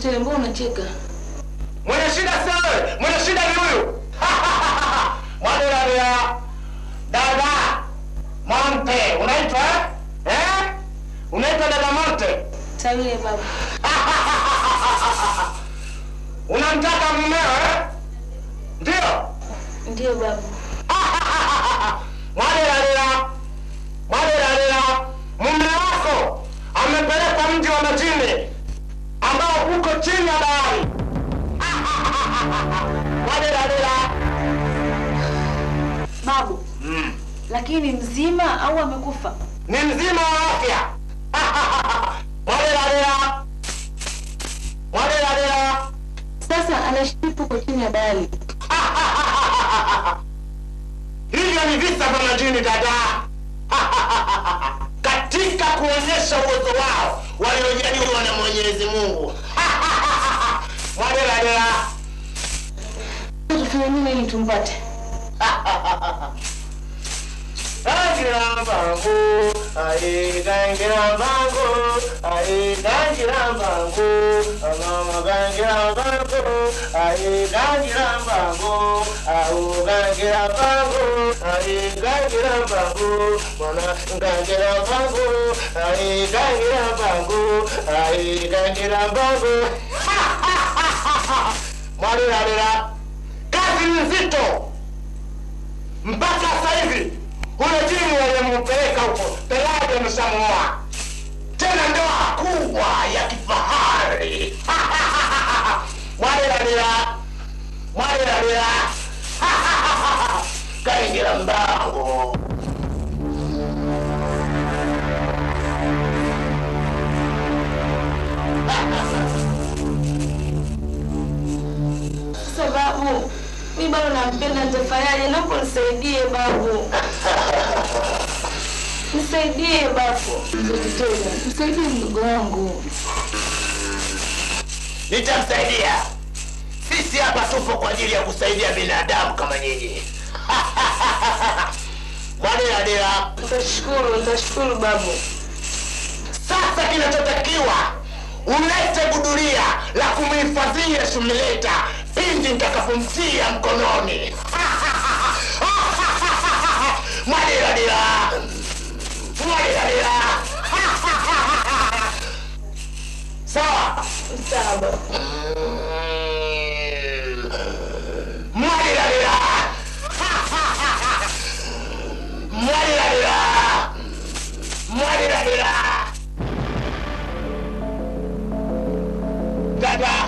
Tele, mbona unacheka? Mwenye shida sio wewe, mwenye shida ni huyu. Mwadela dada Monte, unaitwa eh? Unaitwa dada Monte? Tawile baba. Unamtaka mmeo eh? Ndio? Ndio baba. Mwadela mume wako amepeleka mji wa majini ambao uko chini ya bahari. Mwadela Babu. Lakini mzima au amekufa? Ni mzima wa afya. Mwadela. Sasa anaishi huko chini ya bahari. Hivyo ni visa vya majini dada. Katika kuonyesha uwezo wao waliojaliwa na Mwenyezi Mungu. Mwadela. Tufanye nini ili tumpate? Gangira mbangu, gangira mbangu, gangira mbangu, mama gangira mbangu, gangira mbangu, gangira mbangu, gangira mbangu, mwana gangira mbangu, gangira mbangu, gangira mbangu. Mwadela, kazi nzito. Mpaka sasa hivi ule jini waliyempeleka huko tayari ameshamuoa. Tena ndoa kubwa ya kifahari. Mwadela. Kaingira mbangu. Sababu mimi bado nampenda, nitafanyaje? Naomba nisaidie babu. Nisaidie babu. Nisaidie mdogo wangu. Nitamsaidia. Sisi hapa tupo kwa ajili ya kusaidia binadamu kama nyinyi. Mwadela. Nitashukuru babu. Sasa kinachotakiwa ulete gudulia la kumhifadhia Shumileta pindi nitakapomtia mkononi. Mwadela. Sawa? Sawa. Mwadela. Dada.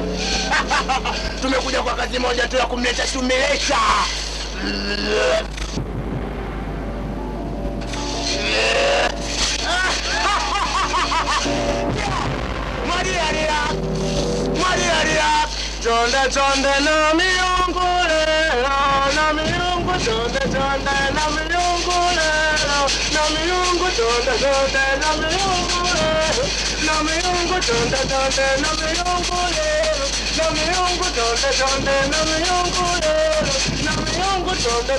Tumekuja kwa kazi moja tu ya kumleta Shumileta. Mwadela. Chonde na miungu leo, na miungu chonde na miungu leo, na miungu chonde na miungu leo, na miungu chonde na miungu leo, na miungu chonde na miungu leo, na miungu chonde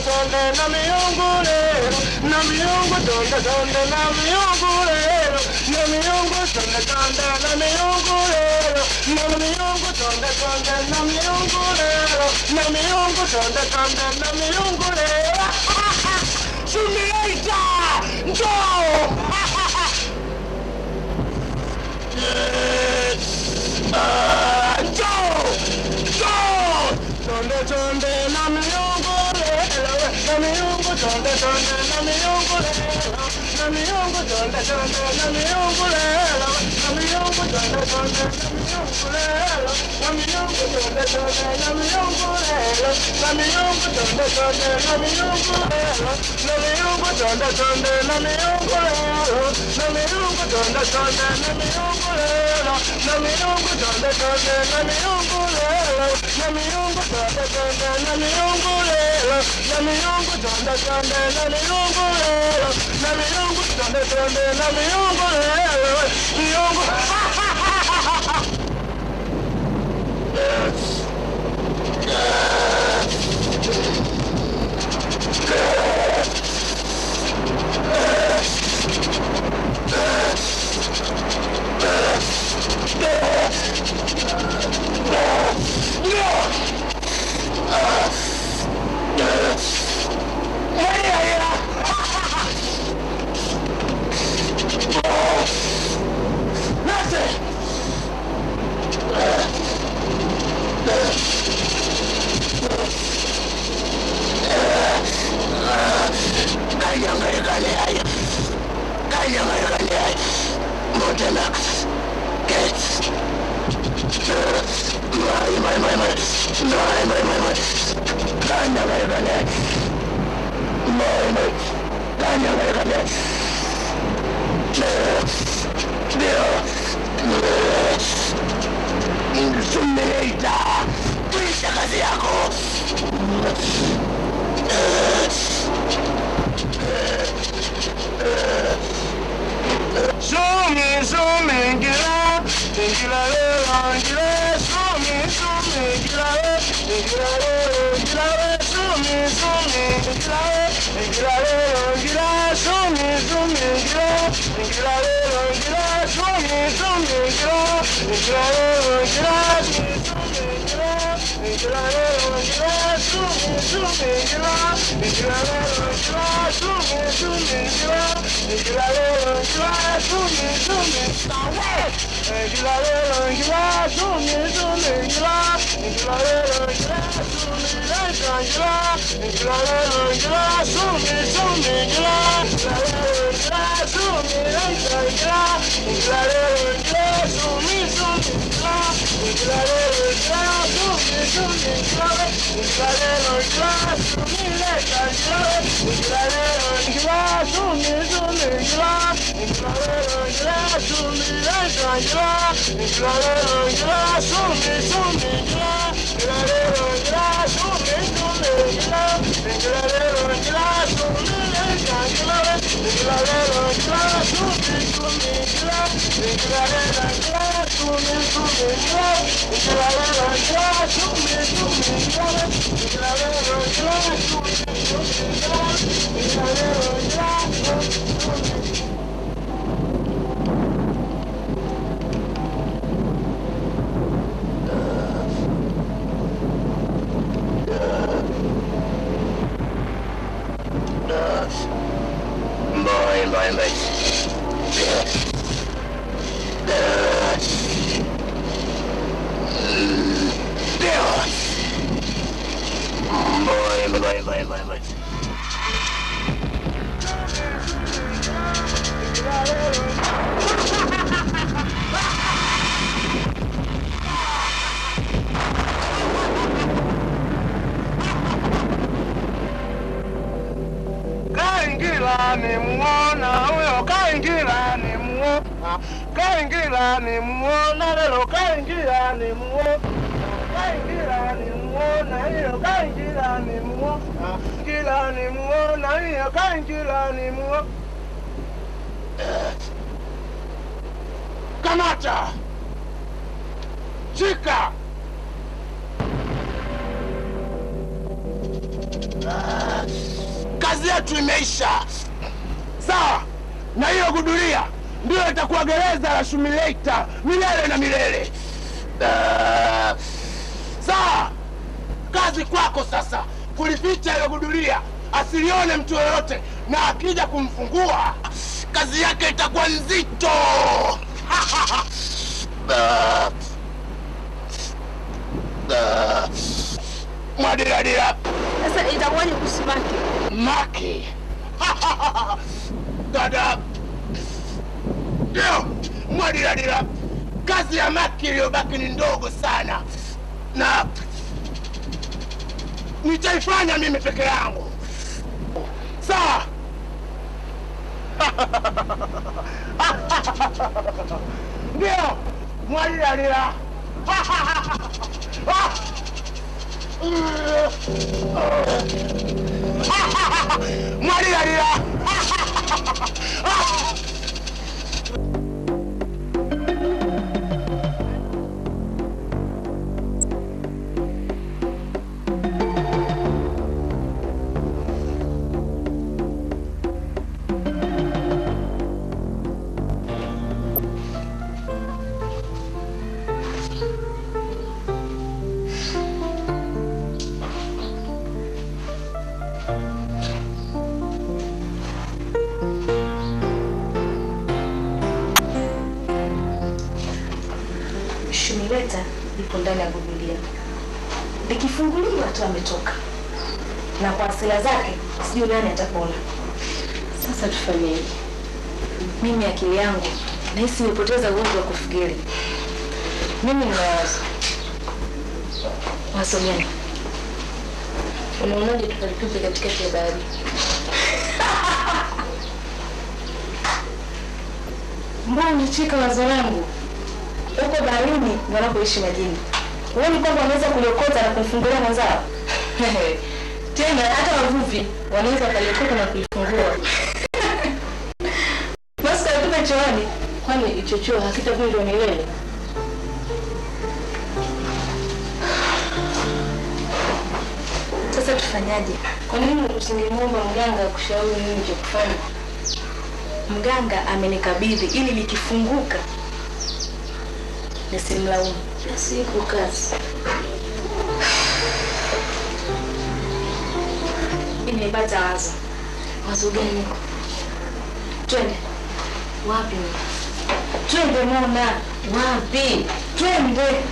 na miungu leo, na miungu chonde na miungu leo, na miungu chonde na miungu leo, na miungu chonde na miungu leo, na miungu chonde na miungu leo. Shumileta, njoo! Chonde na miungu leo, na miungu chonde na miungu leo, na miungu chonde na miungu leo, na miungu chonde na miungu leo, na miungu chonde na miungu leo, na miungu chonde na miungu leo, na miungu chonde na miungu leo, na miungu chonde na miungu leo, na miungu chonde na miungu leo, na miungu chonde na miungu leo, na miungu chonde na miungu leo, na miungu chonde na miungu leo, miungu. Kamata! Shika! Kazi yetu imeisha. Sawa, na hiyo gudulia ndio itakuwa gereza la Shumileta milele na milele. Sawa, kazi kwako sasa kulificha hiyo gudulia asilione mtu yoyote, na akija kumfungua kazi yake itakuwa nzito. Mwadira. Sasa itakuwaje kusimaki? Maki. Dada. Ndio, mwadira. Kazi ya Maki iliyobaki ni ndogo sana. Na nitaifanya mimi peke yangu. Sawa? Ndio, mwadira. Mwadira. Shumileta ipo ndani ya gudulia. Likifunguliwa tu ametoka. Na kwa hasira zake sijui nani atapona. Sasa tufanyeje? Mimi akili yangu nahisi nimepoteza uwezo wa kufikiri. Mimi ninawaza Wazo gani? Unaonaje tukalitupe katikati ya bahari? Mbona unacheka wazo langu? Huko baharini wanapoishi majini. Uone kwamba wanaweza kuliokota na kumfungulia mwenzao? Tena hata wavuvi wanaweza kuliokota na kulifungua. Basi kalitupe chooni, kwani ichochoo hakitavunjwa milele. Sasa tufanyaje? Kwa nini usingemwomba mganga kushauri nini cha kufanya? Mganga amenikabidhi ili likifunguka nisimlaumu. Siku kazi. Nimepata wazo. Wazo gani? Twende. Wapi? Twende Mona. Wapi? Twende.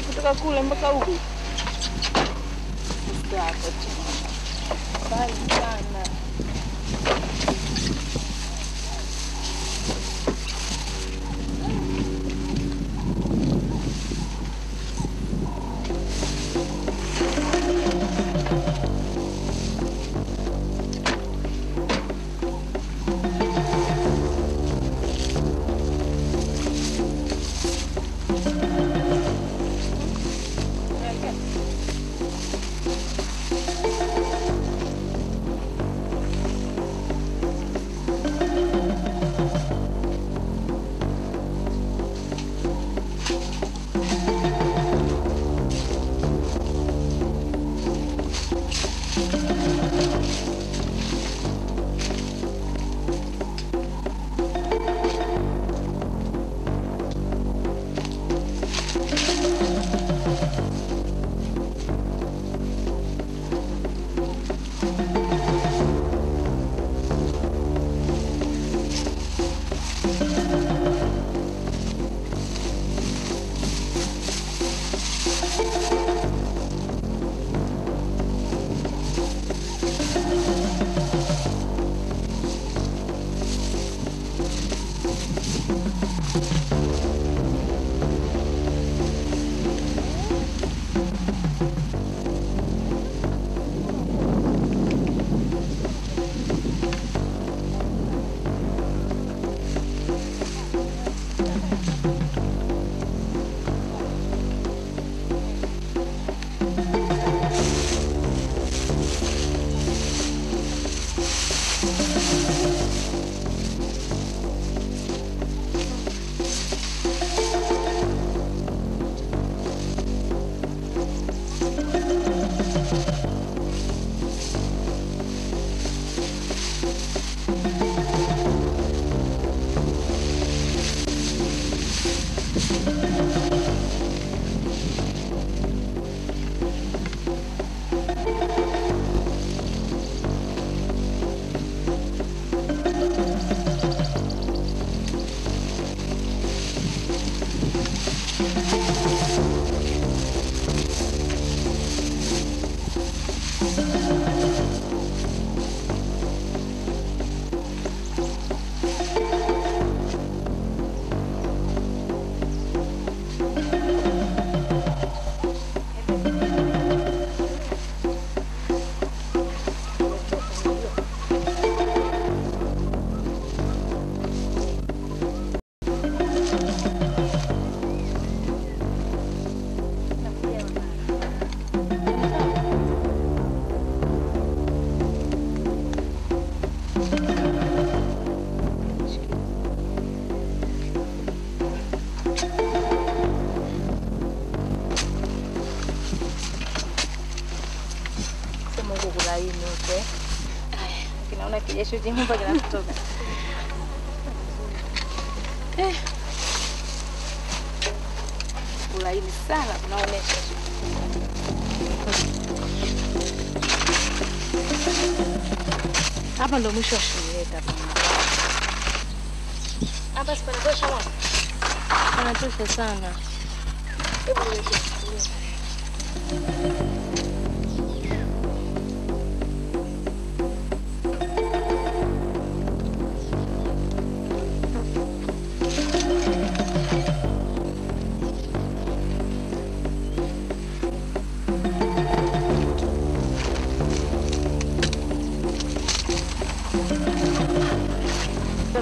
Kutoka kule mpaka huku. Sasa bali sana. Kijasho jimba kinatoka. Ulaini sana unaonesha. Hapa ndo mwisho wa shughuli yetu hapa. Hapa si panatosha mwana? Panatosha sana. Hebu niweke.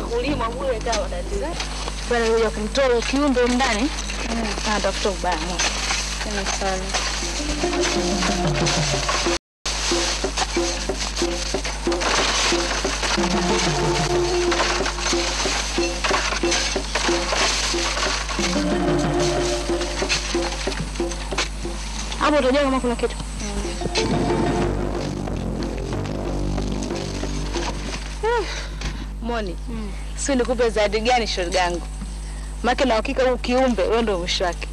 Kulima bure dawa dada. Bwana huja kumtoa kiumbe ndani. Anatafuta ubaya. Tena sana. Hapo utajua kama kuna kitu. Moni. Sio nikupe zawadi gani shoga yangu? Maana na hakika huu kiumbe wewe ndio mwisho wake.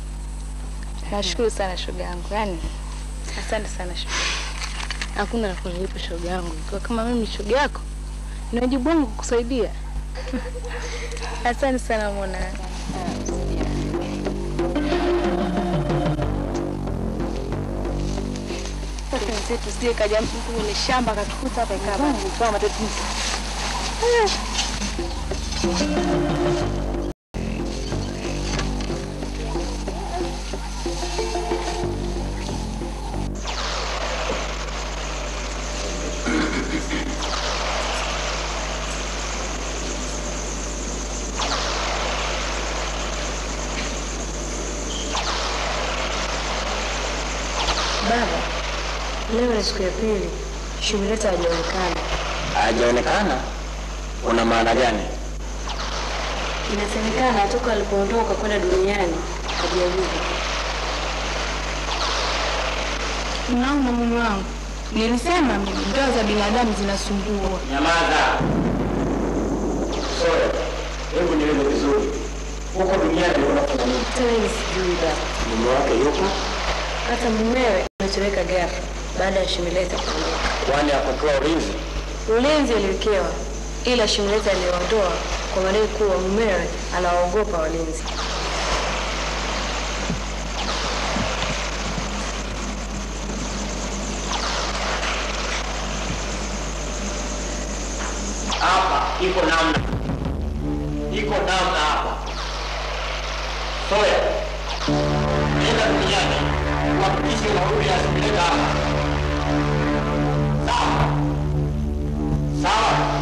Nashukuru sana shoga yangu. Yaani asante sana shoga. Hakuna la kulipa shoga yangu. Kwa kama mimi shoga yako, ni wajibu wangu kukusaidia. Asante sana Mona. Sasa tusije kaja mtu kwenye shamba akatukuta hapa ikaba. Kwa matatizo. Baba, leo ni siku ya pili. Shumileta hajaonekana. Hajaonekana? Una maana gani? Inasemekana toka alipoondoka kwenda duniani hajarudi. Unaona mume wangu, nilisema mimi ndoa za binadamu zinasumbua. Nyamaza. Soya, hebu nieleze vizuri. Huko duniani unafanya nini? Tena hivi sijui baba. Mume wake yupo? Hata mumewe ametoweka ghafla baada ya Shumileta kuondoka. Kwani hakutoa ulinzi? Ulinzi uliwekewa, ila Shumileta aliondoa kwa madai kuwa mumewe anawaogopa walinzi. Hapa iko namna. Iko namna hapa. Soya, nenda duniani. Kuhakikisha unarudi na Shumileta hapa. Sawa? Sawa?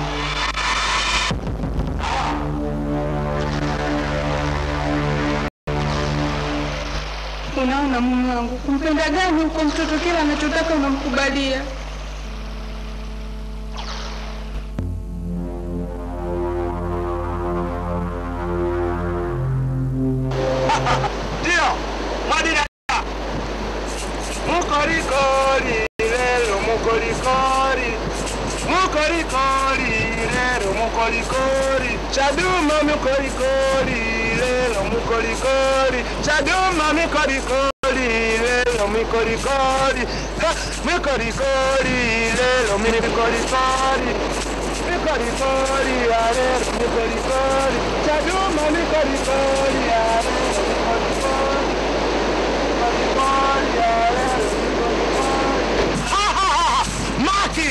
Unaona mume wangu, kumpenda gani huko mtoto kila anachotaka unamkubalia? Ndio, Madina. Mukorikori, lelo mukorikori. Mukorikori, lelo mukorikori. Chaduma mukorikori, lelo mukorikori. Chaduma mukorikori, lelo mukorikori. Mukorikori, lelo mukorikori. Mukorikori, lelo mukorikori. Chaduma mukorikori, lelo mukorikori. Maki!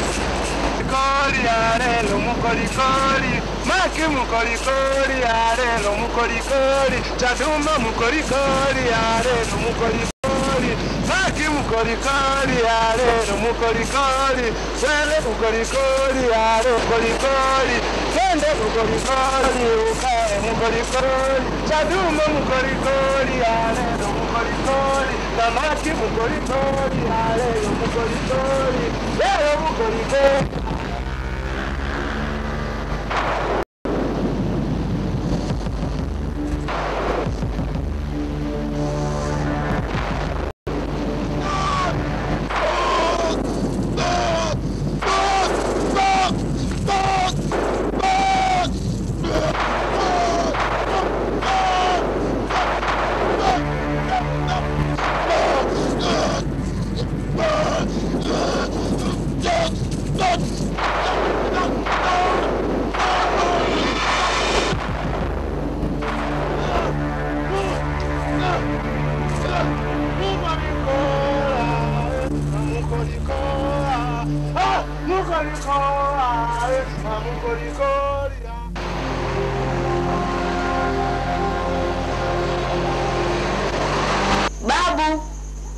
Mukorikori, arelo mukorikori. Maki mukorikori, arelo mukorikori. Chaduma mukorikori, arelo mukorikori. Maki mukorikori, arelo mukorikori. Wele mukorikori, arelo mukorikori. Wende mukorikori, ukae mukorikori. Chaduma mukorikori, arelo mukorikori. Maki mukorikori, arelo mukorikori. Wele mukorikori.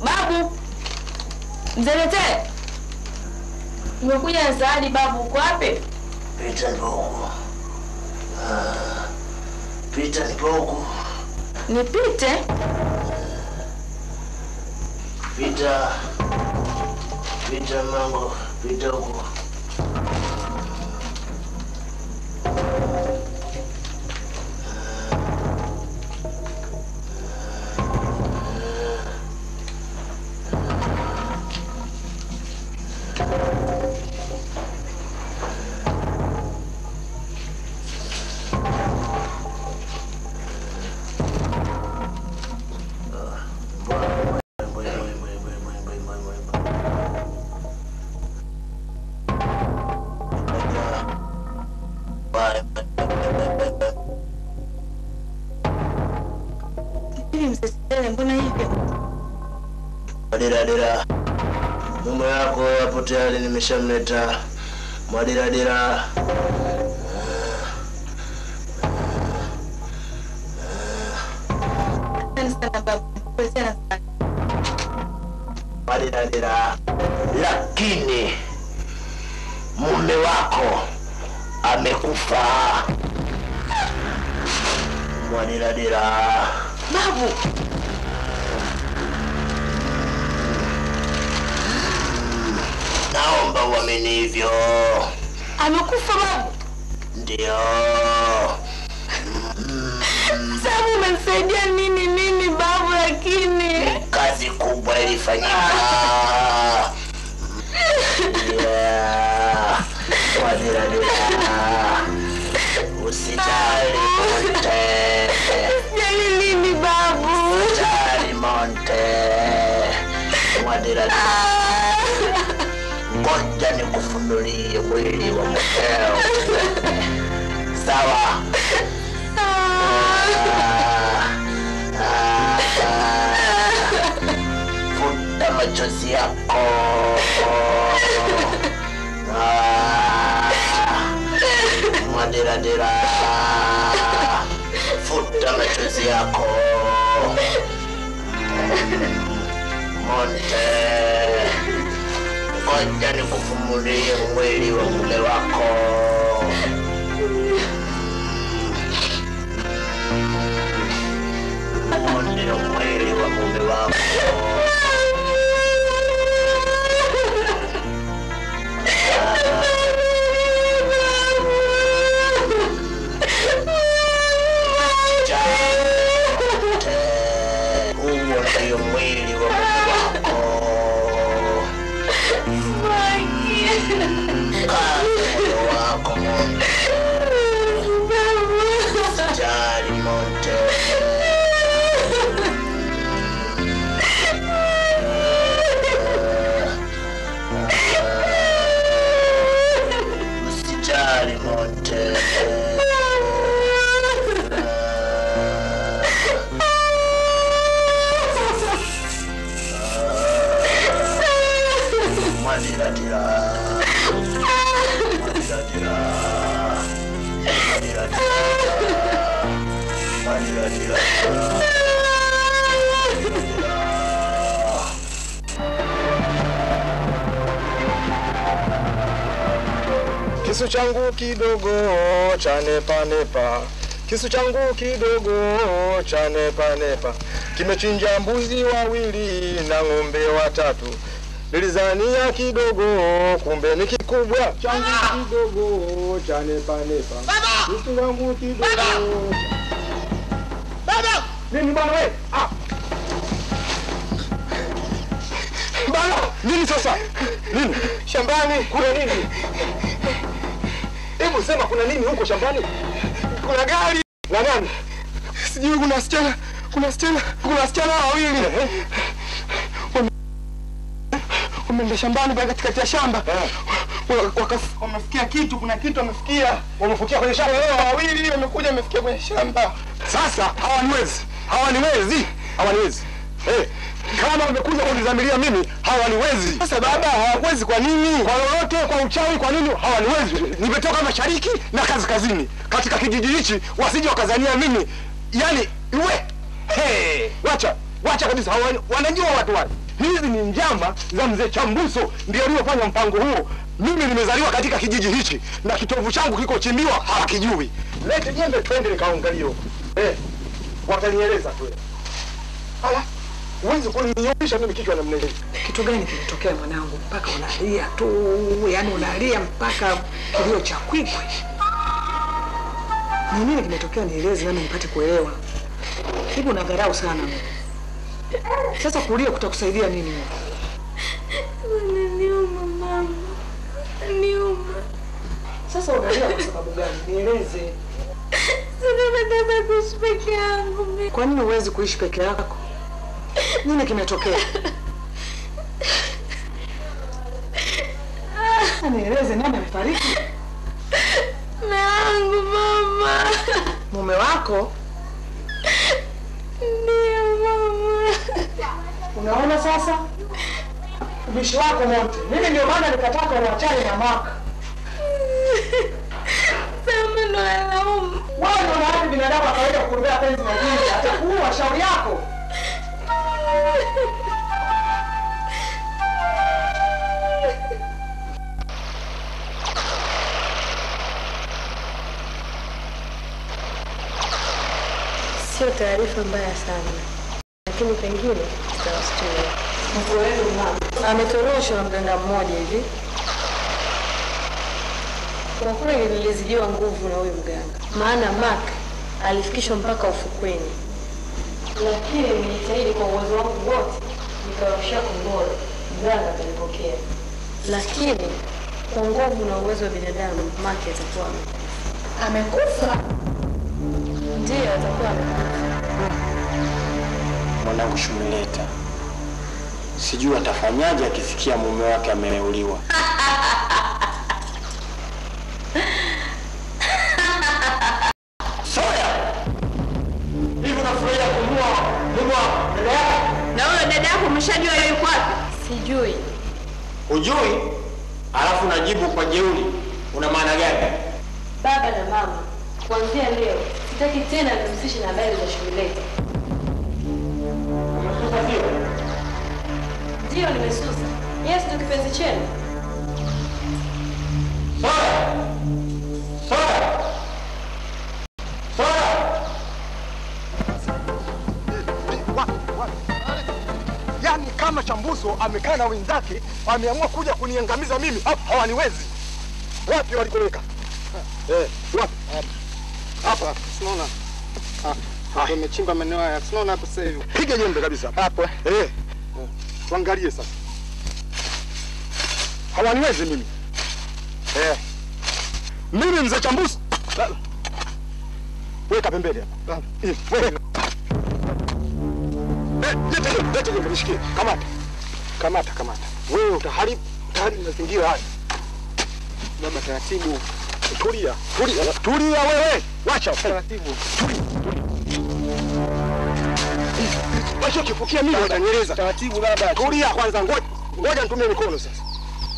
Babu. Mzee, umekuja na zawadi babu, uko wapi? Pita nipo huko. Pita nipo huko. Nipite? Pita mango, pita huko. Mbona hivyo? Dira. Mume wako hapo tayari nimeshamleta. Dira. Sana babu. Dira. Lakini mume wako amekufa. Dira. Babu. Naomba uamini hivyo. Amekufa babu? Ndio. Sababu umemsaidia nini babu, lakini kazi kubwa ilifanyika. Dira. Usijali Monte. Usijali nini babu? Usijali Monte. Dira. Ngoja nikufunulie mwili wa mkeo. Sawa? Futa machozi yako. Dira. Futa machozi yako. Monte. Ngoja nikufunulie mwili wa mume wako. Ndio mwili wa mume wako. Huo ndio mwili wa mume wako. Moyo wako Monte. Usijali Monte. Usijali Monte. Kisu changu kidogo cha nepa. Kisu changu kidogo cha nepa. Kimechinja mbuzi wawili na ng'ombe watatu. Nilizania kidogo kumbe ni kikubwa. Changu kidogo cha nepa. Kisu changu kidogo. Baba! Nini bwana wewe? Bana, nini sasa? Nini? Shambani kuna nini? Hebu sema kuna nini huko shambani? Kuna gari. La nani? Sijui kuna wasichana wawili. Wameenda shambani pale katikati ya shamba. Wamefikia kitu, kuna kitu wamefikia. Wamefikia kwenye shamba leo wawili wamekuja wamefikia kwenye shamba. Sasa hawa ni wezi. hawaniwezi. Kama wamekuja kunizamilia mimi, hawaniwezi. Sasa baba, hawawezi kwa nini? Kwa lolote, kwa uchawi, kwa nini? Hawaniwezi. Nimetoka mashariki na kaskazini. Katika kijiji hichi wasije wakazania mimi. Yaani, wacha kabisa, wanajua watu wale. Hizi ni njama za mzee Chambuso ndio aliyofanya mpango huo. Mimi nimezaliwa katika kijiji hichi na kitovu changu kiko chimbiwa, hawakijui. Lete jembe twende nikaangalie huko. Watanieleza tu. Hala, uweze kunionyesha mimi kichwa namna ile. Kitu gani kilitokea mwanangu mpaka unalia tu? Yaani unalia mpaka kilio cha kwikwi. Ni nini kimetokea, nieleze nami nipate kuelewa. Hivi unadharau sana. Sasa kulia kutakusaidia nini? Niuma mama. Niuma. Sasa unalia kwa sababu gani? Nieleze. Nataka kuishi peke yangu. Kwa nini huwezi kuishi peke yako? Nini kimetokea? Nieleze, nani amefariki? Mume wangu mama. Mume wako? Ndio mama. Unaona sasa? Ubishi wako mote. Mimi ndio maana nikataka uachane na Maka. Sema ndo alaumu. Wewe ndio unaacha binadamu akaenda kukurudia penzi na jinsi. Atakuua shauri yako. Sio taarifa mbaya sana, lakini pengine tutawastua. Mkweli mama. Ametoroshwa na mganga mmoja hivi. Kwa kweli nilizidiwa nguvu na huyu mganga, maana Mark alifikishwa mpaka ufukweni, lakini nilijitahidi kwa uwezo wangu wote nikawarushia kombora. Mganga akanipokea, lakini kwa nguvu na uwezo wa binadamu Mark atakuwa amekufa. Ndiyo, atakuwa amekufa. Mwanangu Shumileta, sijui atafanyaje akisikia mume wake ameuliwa. Soya! Hivi unafurahia kumua dada yako? Na huyo dada yako umeshajua yeye yuko wapi? Sijui. Hujui? Alafu najibu kwa jeuri. Una maana gani? Baba na mama, kuanzia leo sitaki tena nihusishe na habari za Shumileta. Umesusa sio? Ndio, nimesusa. Yes, ndio kipenzi chenu. Soya! Soya! Soya! Yaani kama Chambuso amekaa na wenzake, ameamua kuja kuniangamiza mimi, hawaniwezi. Wapi walikoweka? Wapi? Hapa. Unaona? Tumechimba maeneo haya. Unaona hapo sasa hivi. Piga jembe kabisa. Hapo. Tuangalie sasa. Hawaniwezi mimi. Mimi mzee Chambuso. Weka pembeni hapa. Lete jembe nishikie. Kamata. Wewe utaharibu mazingira haya. Baba taratibu. Tulia wewe. Wacha Taratibu. Wacha kifukia mimi utanieleza. Taratibu baba. Tulia kwanza, ngoja nitumie mikono sasa.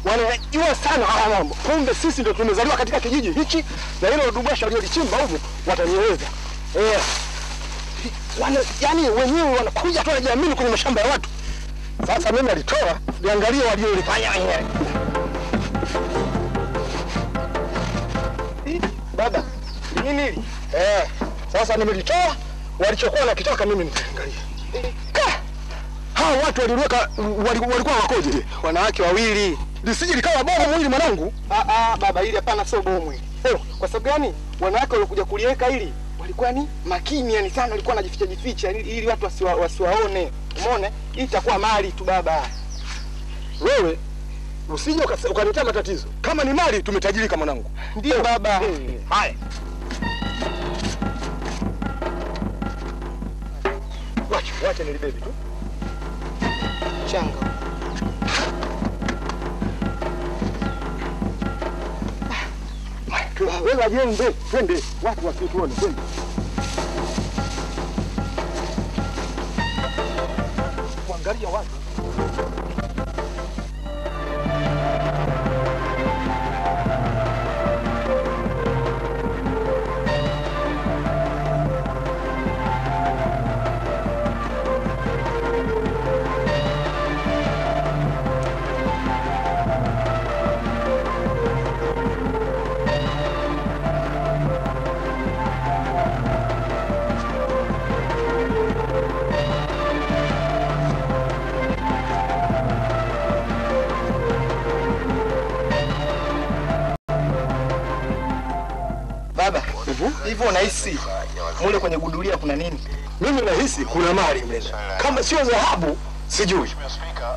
Wanajua sana haya mambo. Kumbe sisi ndio tumezaliwa katika kijiji hichi na hilo dubasha aliyolichimba huko watanieleza. Yaani wenyewe wanakuja tu wanajiamini kwenye mashamba ya watu. Sasa mimi alitoa, niangalie waliolifanya wenyewe. Baba, nini hili? Sasa nimelitoa, walichokuwa nakitaka mimi nitaangalia. Hao watu walikuwa wakoje? Wanawake wawili. Lisije likawa bomu mwili mwanangu. Baba hili hapana, sio bomu hili. Kwa sababu gani? Wanawake walikuja kuliweka hili walikuwa ni makini, yani sana, walikuwa wanajificha ili watu wasiwaone. Umeona? Hii itakuwa mali tu baba. Wewe usije ukaniletea matatizo. Kama ni mali tumetajirika mwanangu. Ndio baba. Haya. Wacha nilibebe tu. Changa. Wewe ajembe, twende. Watu wasituone, twende. Angalia watu. Baba, hivyo unahisi mule kwenye gudulia kuna nini? Mimi nahisi kuna mali mle. Kama sio dhahabu sijui.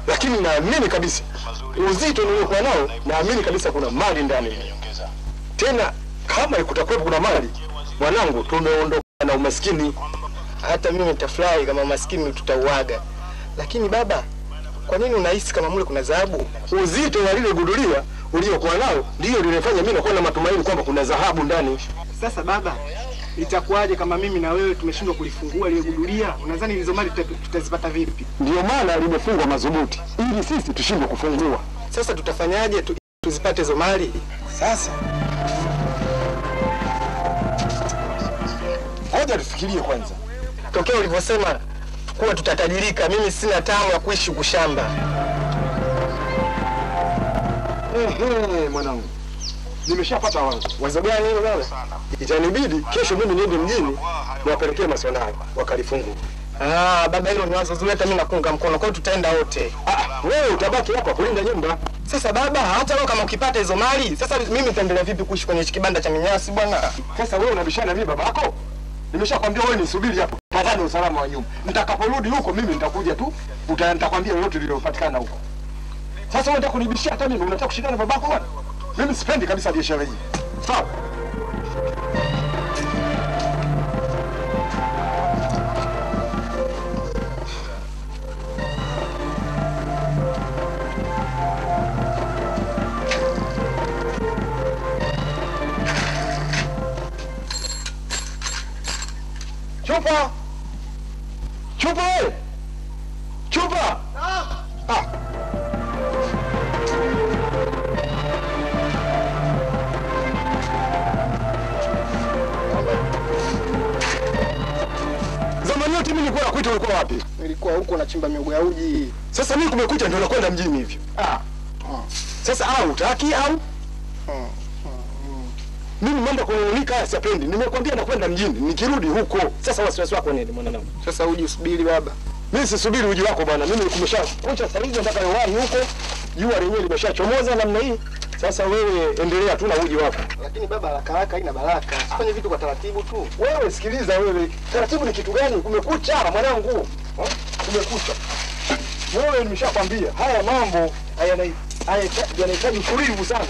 Lakini naamini kabisa uzito niliokuwa nao, naamini kabisa kuna mali ndani. Tena kama kutakuwa kuna mali, mwanangu, tumeondoka na umaskini. Hata mimi nitafurahi kama maskini tutauaga. Lakini baba, kwa nini unahisi kama mule kuna dhahabu? Uzito wa lile gudulia uliokuwa nao ndio linafanya mimi nakuwa na matumaini kwamba kuna dhahabu ndani. Sasa baba, itakuwaje kama mimi na wewe tumeshindwa kulifungua lile gudulia? Unadhani hizo mali tutazipata vipi? Ndio maana limefungwa madhubuti ili sisi tushindwe kufungua. Sasa tutafanyaje tuzipate hizo mali? Sasa ngoja tufikirie kwanza. Tokea ulivyosema kuwa tutatajirika, mimi sina tamu ya kuishi kushamba. Mwanangu, nimeshapata wazo. Wazo gani hilo baba? Itanibidi kesho mimi niende mjini niwapelekee maswala wakalifungua. Baba, hilo ni wazo zuri, hata mimi nakunga mkono. Kwa hiyo tutaenda wote. Wewe utabaki hapa kulinda nyumba. Sasa baba, hata leo kama ukipata hizo mali, sasa mimi nitaendelea vipi kuishi kwenye kibanda cha minyasi bwana? Sasa wewe unabishana mimi babako? Nimeshakwambia wewe nisubiri hapo. Tazama usalama wa nyumba. Nitakaporudi huko mimi nitakuja tu. Nitakwambia yote lililopatikana huko. Sasa wewe unataka kunibishia hata mimi, unataka kushindana na babako bwana? Mimi sipendi kabisa biashara hii. Sawa? Chupa! Chupa wewe! Chupa! Zamani yote mimi nilikuwa nakuita ulikuwa wapi? Nilikuwa huko nachimba miogo ya uji. Sasa mimi kumekucha ndio nakwenda mjini hivyo. Sasa utaki au? Mimi mambo kununika haya sipendi. Nimekwambia nakwenda mjini, nikirudi huko. Sasa wasiwasi wako nini mwanangu? Sasa uji usubiri baba. Mimi sisubiri uji wako bwana. Mimi kumeshakucha sasa hivi nataka niwahi huko. Jua lenyewe limeshachomoza namna hii. Sasa wewe endelea tu na uji wako. Lakini baba, haraka haina baraka. Usifanye vitu kwa taratibu tu. Wewe sikiliza wewe. Taratibu ni kitu gani? Kumekucha mwanangu. Kumekucha. Wewe nimeshakwambia haya mambo yanahitaji utulivu sana.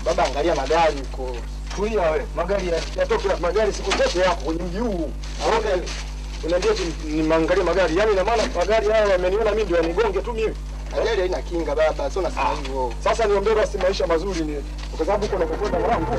Baba, angalia magari huko. Tulia wewe. Magari yatoke na magari siku zote yako kwenye mji huu. Unaambia ni maangalia magari. Yaani ina maana magari haya yameniona mimi ndio yanigonge tu mimi. Ajali haina kinga baba, sio nasema hivyo. Sasa niombe basi maisha mazuri ni kwa sababu uko nakokwenda mwanangu.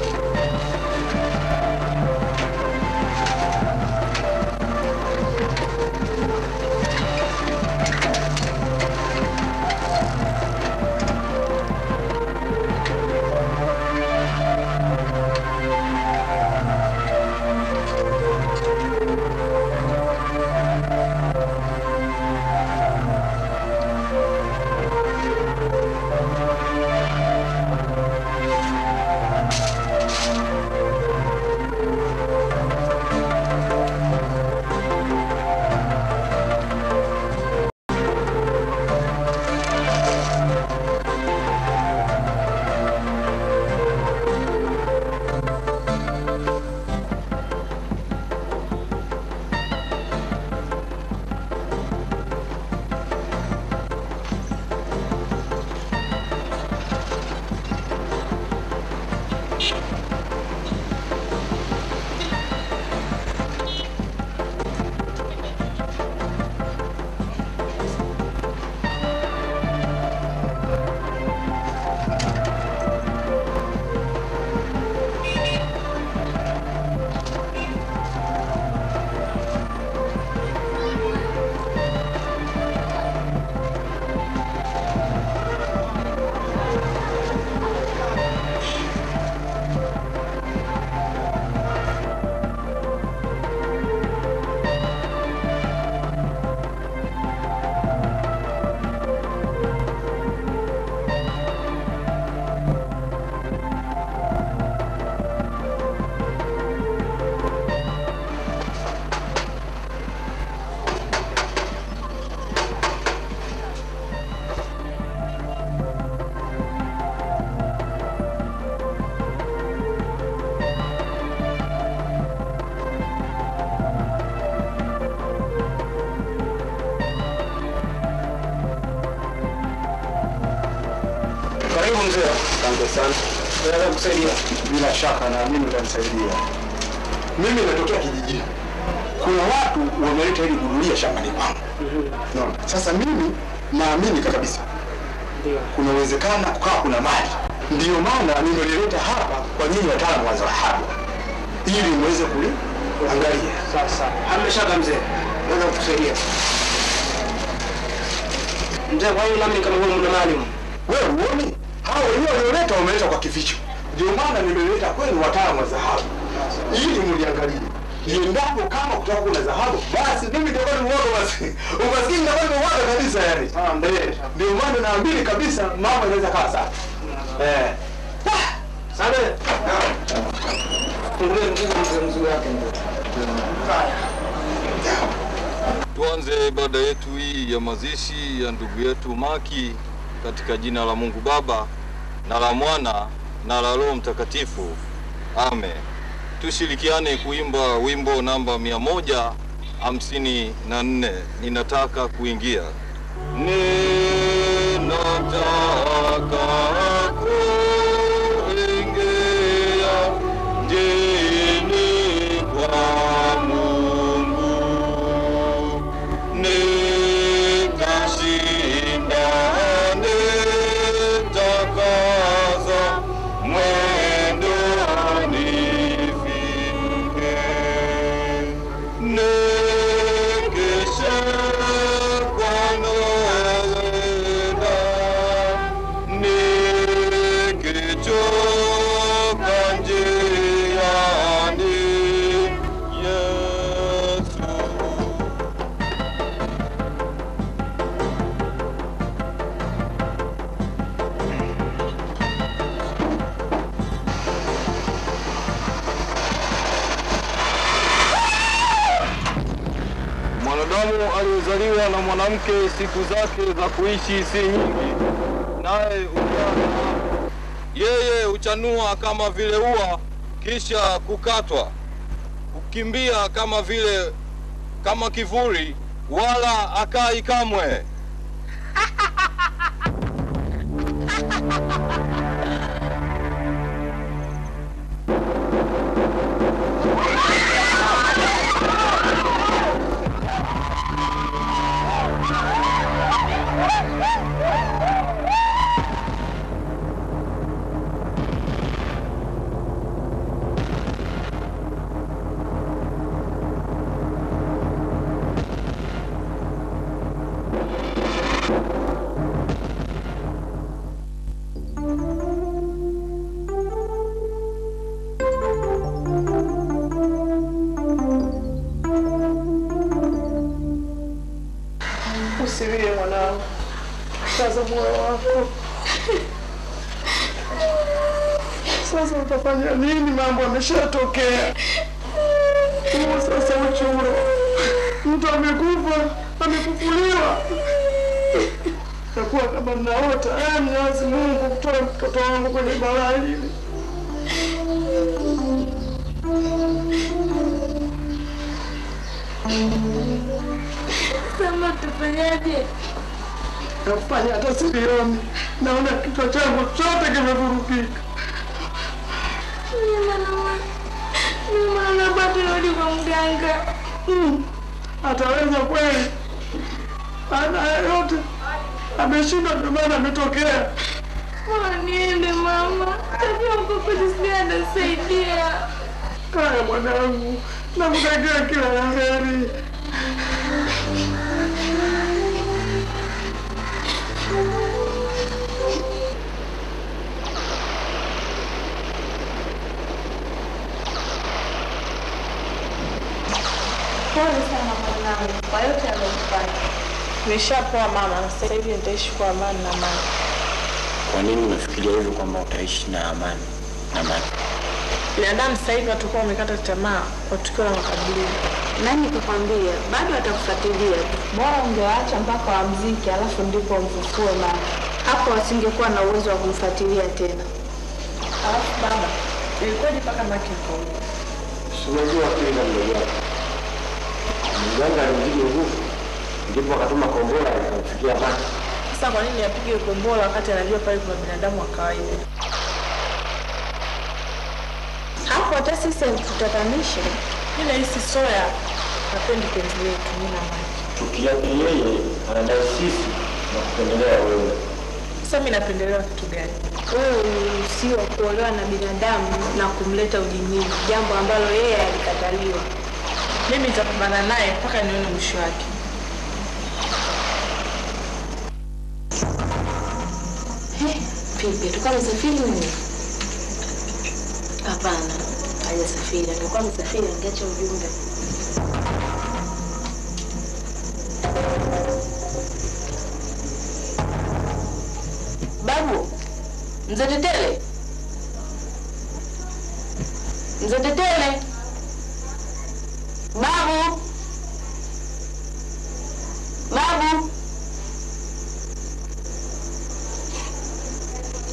mzee. Asante sana. Naweza kusaidia? Bila shaka na mimi nitanisaidia. Mimi natokea kijijini. Kuna watu wameleta hili gudulia shambani kwangu. Naona. Sasa mimi naamini kabisa kuna uwezekano kukaa kuna mali. Ndio maana nimeleta hapa kwa nyinyi wataalamu wa dhahabu ili muweze kuangalia. Sasa hamna shaka mzee. Naweza kukusaidia. Mzee, kwa hiyo nami kama wewe mna mali. Wewe uone? Hao wenyewe walioleta wameleta kwa kificho. Ndio maana nimeleta kwenu wataalamu wa dhahabu ili mliangalie. Endapo kama kutakuwa kuna dhahabu, basi mimi ndio bado mwoga basi. Umaskini ndio bado mwoga kabisa yani. Ndio maana naamini kabisa mambo yanaweza kaa sawa. Sana. Mzee yake ndio. Tuanze ibada yetu hii ya mazishi ya ndugu yetu Maki katika jina la Mungu Baba na la Mwana na la Roho Mtakatifu. Amen. Tushirikiane kuimba wimbo namba 154. Ninataka kuingia. Ninataka kuingia mjini kwa Mungu. Nitashinda, nitakaza mwendo nifike. Nikisha Bwana wenda, nikichoka njiani, Yesu. Mwanadamu aliyezaliwa na mwanamke siku zake za kuishi si nyingi, naye yeye huchanua kama vile ua, kisha kukatwa, kukimbia kama kivuli, wala akai kamwe. Usilie mwanangu. Kaza moyo wako. Sasa utafanya nini? Mambo yameshatokea. Sasa uchuro. Mtu amekufa, amefufuliwa. Takuwa kama mnaota. Mwenyezi Mungu kutoa mtoto wangu kwenye balaa hili. Sasa tufanyaje? Nafanya hata silioni. Naona kichwa changu chote kimevurugika. Mama bado rudi kwa mganga. Ataweza kweli? Ana yote ameshindwa, ndio maana ametokea. Mama niende mama. Tabia uko kujisikia anasaidia. Kaya mwanangu, nakutakia kila la heri. Pole sana mwanangu kwa yote aliyofanya. Nishapoa mama, sasa hivi nitaishi kwa amani na amani. Kwa nini unafikiria hivyo kwamba utaishi na amani na amani? Binadamu sasa hivi watakuwa wamekata tamaa kwa tukio la makaburi. Nani kukwambia bado atakufuatilia. Bora ungewaacha mpaka wamziki alafu ndipo mfufue mama. Hapo wasingekuwa na uwezo wa kumfuatilia tena. Alafu baba, ilikuwaje mpaka Maki akaona? Unajua kile ndio yako. Mganga alimzidi nguvu, ndipo akatuma kombora ikamfikia Maki. Sasa kwa nini apige gombola wakati anajua pale kuna binadamu wa kawaida? Hapo hata sisi tutatanisha. Mimi nahisi Soya hapendi penzi letu mimi na Maki. Tukiacha yeye anadai sisi na kupendelea wewe. Sasa mimi napendelewa kitu gani? Wewe usiwa kuolewa na binadamu na kumleta ujinini, jambo ambalo yeye alikataliwa. Mimi nitapambana naye mpaka nione mwisho wake. Pipi, tukawa msafiri nini? Hapana, hajasafiri. Angekuwa msafiri angeacha ujumbe. Babu, Mzee Tetele. Mzee Tetele. Babu. Babu.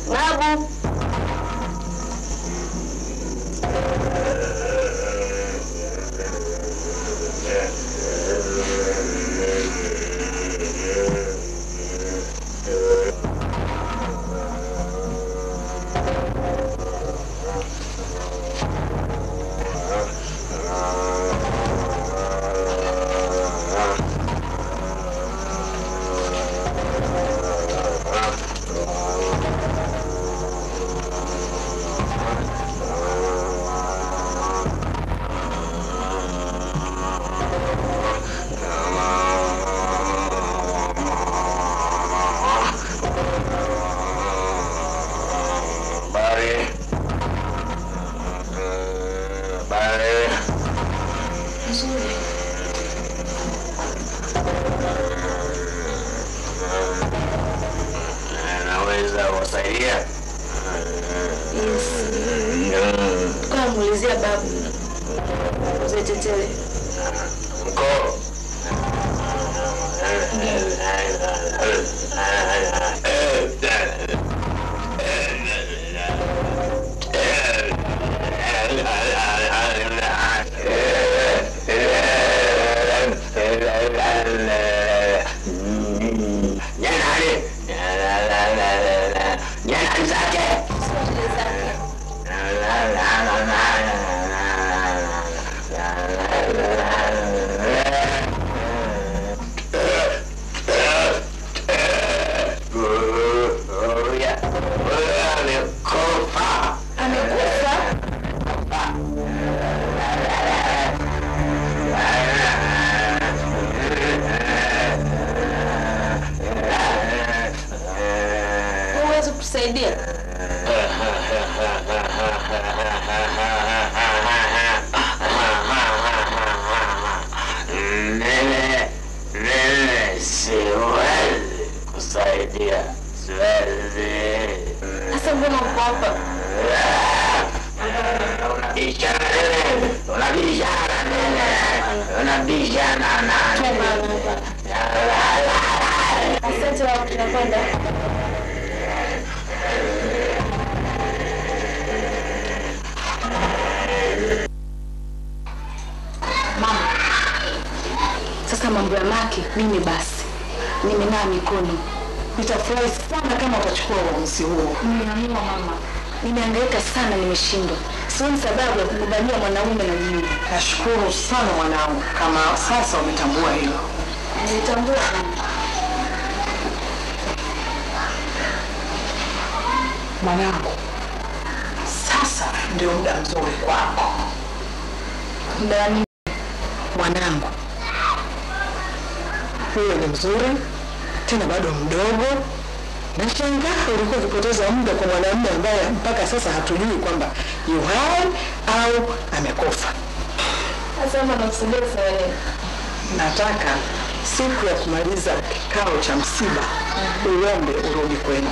Babu. Naweza wasaidia? Kwa muulizia babu. Mzee Tetele. Mko? Kusaidia. Siwezi kusaidia. Siwezi. Sasa mbona uko hapa? Unabishana nani? Asante wao tunakwenda. Mama. Sasa mambo ya Maki mimi basi nimenaa mikono. Nitafurahi sana kama utachukua uamuzi huo. Nimeamua mama. Nimehangaika sana nimeshindwa. Sioni sababu ya kukubania mwanaume na mimi. Nashukuru sana mwanangu kama sasa umetambua hilo. Nilitambua mama. Mwanangu, sasa ndio muda mzuri kwako. Muda ni Mwanangu, wewe ni mzuri, tena bado mdogo. Nashangaa ulikuwa ukipoteza muda kwa mwanamume ambaye mpaka sasa hatujui kwamba yu hai au amekufa. sasa mama nakusudia kufanya nini? Nataka siku ya kumaliza kikao cha msiba uombe urudi kwenu.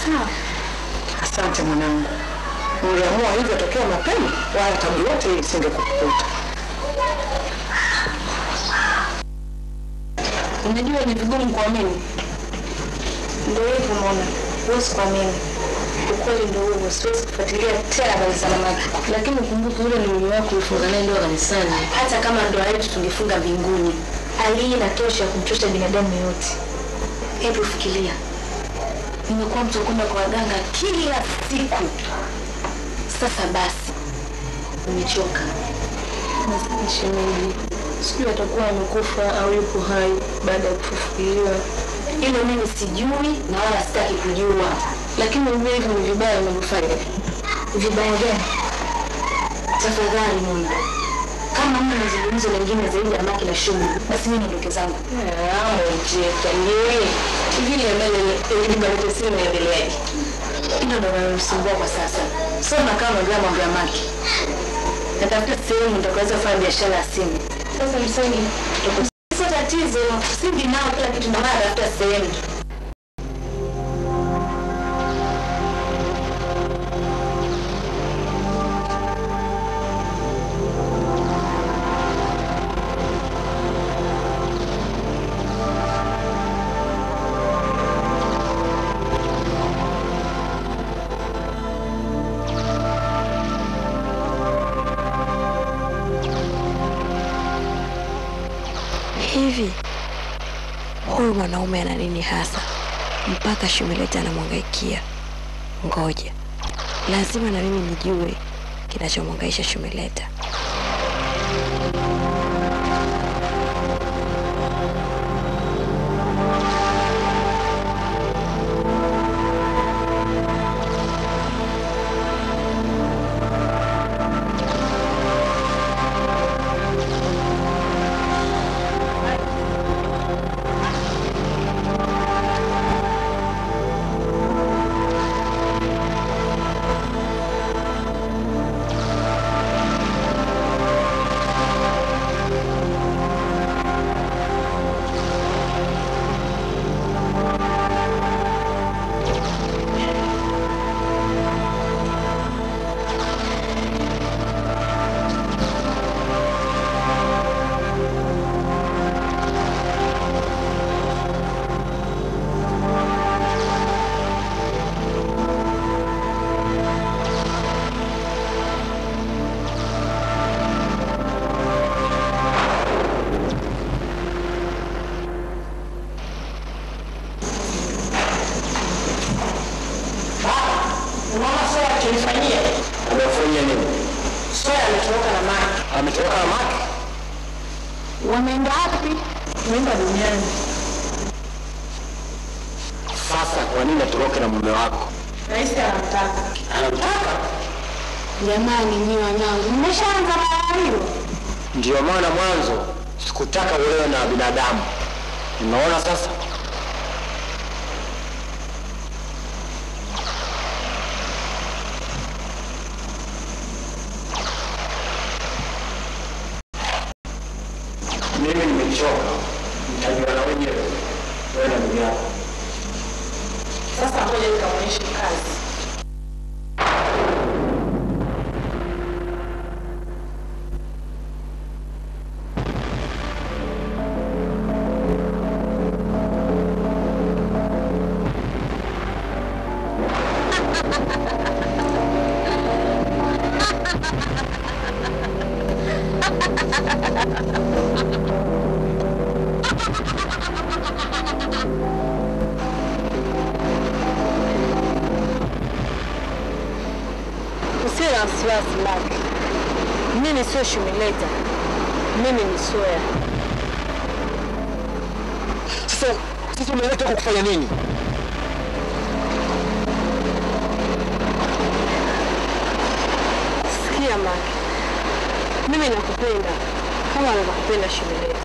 Sawa. Asante mwanangu. Uliamua hivyo tokea mapema, wala tabu yote hii isingekukuta. Unajua ni vigumu kuamini. Ndio hivyo unaona. Huwezi kuamini. Ukweli ndio huo, siwezi kufuatilia tena habari za Maki. Lakini ukumbuke yule ni mume wako ulifunga naye ndoa kanisani. Hata kama ndoa yetu tungefunga mbinguni. hali inatosha kumchosha binadamu yote. Hebu fikiria. Nimekuwa mtu kwenda kwa waganga kila siku. Sasa basi. Nimechoka. Shemeji, sijui atakuwa amekufa au yupo hai baada ya kufufuliwa. Hilo mimi sijui na wala sitaki kujua. Lakini vile hivyo ni vibaya unavyofanya. Vibaya gani? Tafadhali Mungu. Kama mna mazungumzo mengine zaidi ya Maki na shughuli, basi mimi niondoke zangu. Mjeka yeye. Vile mbele ili bado sio naendeleaje. Hilo ndo linalosumbua kwa sasa. Sio na kama ndio mambo ya Maki. Natafuta sehemu nitakaweza kufanya biashara ya simu. Sasa msangi Sio tatizo, sindi nao kila kitu na mara tafuta sehemu. Hivi huyu mwanaume ana nini hasa mpaka Shumileta anamwangaikia? Ngoja, lazima na mimi nijue kinachomwangaisha Shumileta. Ametoka na Maki. wameenda wapi? Wameenda duniani. Sasa kwa nini atoroke na mume wako? Rais anamtaka. Anamtaka? Jamani nyinyi wanangu, mmeshaanza mara hiyo. Ndio maana mwanzo sikutaka ulewe na binadamu. Unaona sasa? Mimi nimechoka. Nitajua na wenyewe. Wewe na ndugu yako. Sasa ngoja nikaonyeshe kazi. Usiwe na wasiwasi Maki. Mimi sio Shumileta. Mimi ni Soya. Sasa umeleta kufanya nini? Sikia Maki. Mimi nakupenda kama anavyokupenda Shumileta.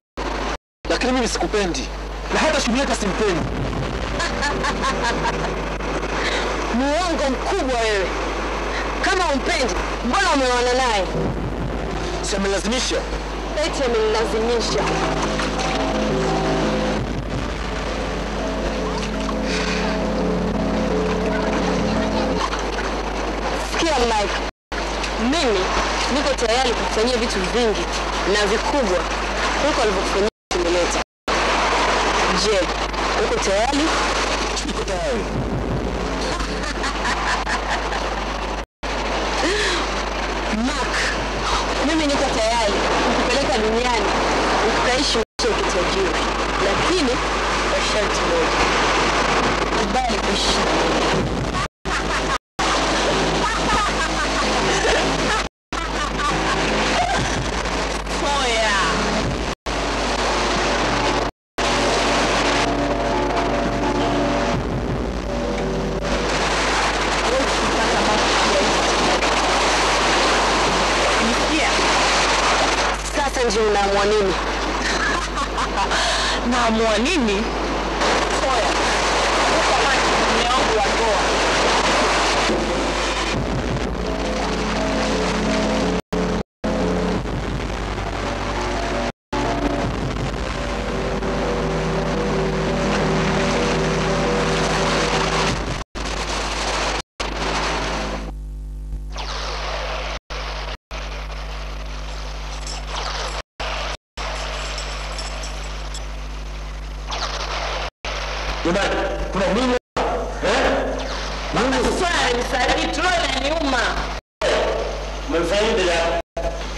Lakini mimi sikupendi. Na hata Shumileta simpendi. Muongo mkubwa wewe. Kama umpendi, mbona umeona naye? Si amelazimisha. Eti amenilazimisha. Sikia Mike, mimi niko tayari kufanyia vitu vingi na vikubwa kuliko alivyofanyia Shumileta. Je, uko tayari? Niko tayari. Mark, mimi niko tayari kukupeleka duniani ukaishi maisha ya kitoto. nje unaamua nini? Naamua nini? Oya. Kwa maji mume wangu wa ndoa. Jamani, kuna nini? Mama swali msali trola niuma. Mmefanya nini leo?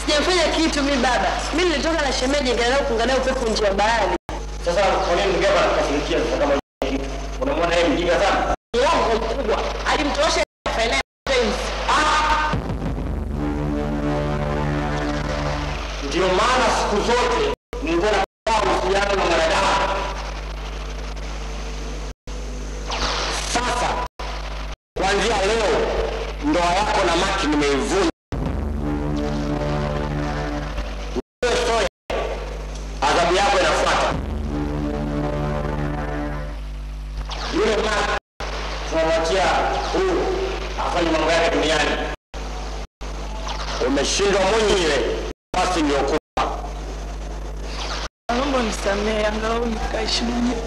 Sijafanya kitu mimi baba. Mimi nilitoka na shemeji nikaenda kuangalia upepo nje ya bahari. Sasa kwa nini mgeba anakasirikia sasa kama hivi? Unamwona yeye mjinga sana? Yongo mkubwa. Alimtosha finance things. Ndio maana siku zote nilikuwa na uhusiano na mwanadamu. Sasa kuanzia leo ndoa yako na Maki nimeivunja. Wewe adhabu yako inafuata. Yule Maki tunamwachia huru afanye mambo yake duniani. Umeshindwa mwenyewe, basi ndio kufa. Naomba nisamehe angalau nikaishi mwenyewe.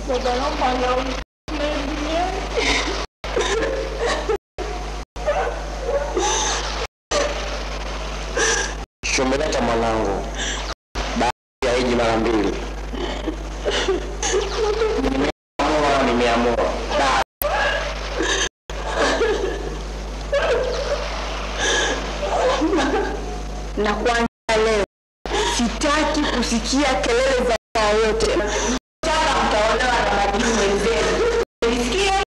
Baba naomba angalau nisamehe duniani. Shumeleta mwanangu. Baada ya hiji mara mbili. Nimeamua. Na kuanzia leo sitaki kusikia kelele za saa yote. Sasa mtaolewa na majibu wenzenu. Unisikia?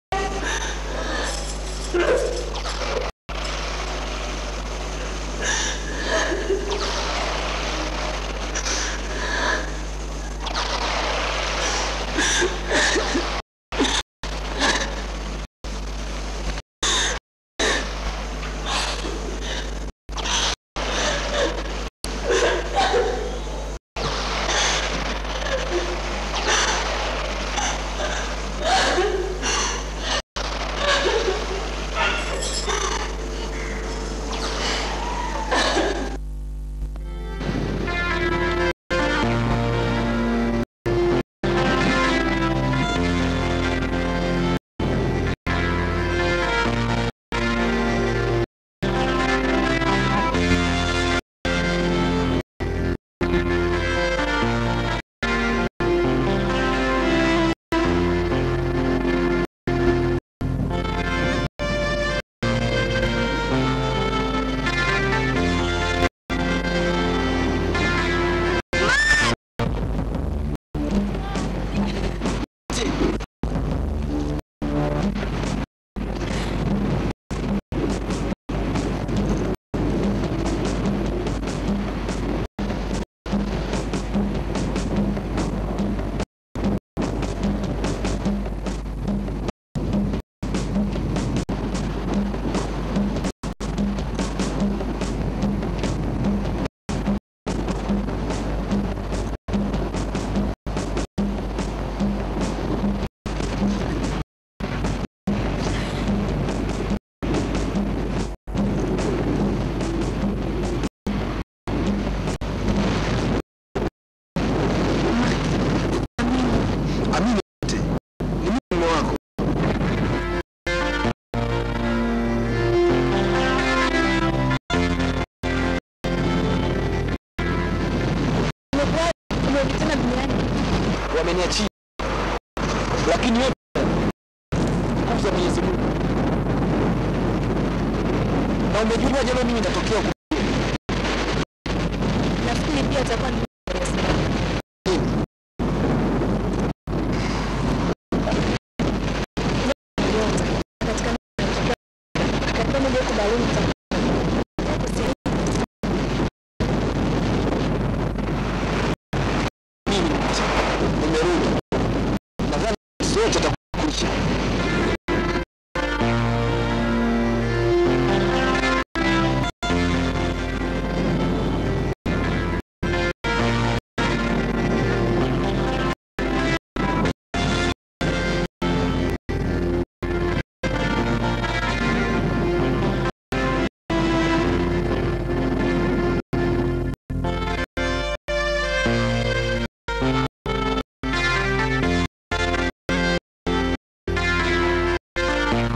Wameniachia. Lakini yote kwa Mwenyezi Mungu. Na umejua jana mimi natokea huko. Nafikiri pia atakuwa ni katika moja kubaliana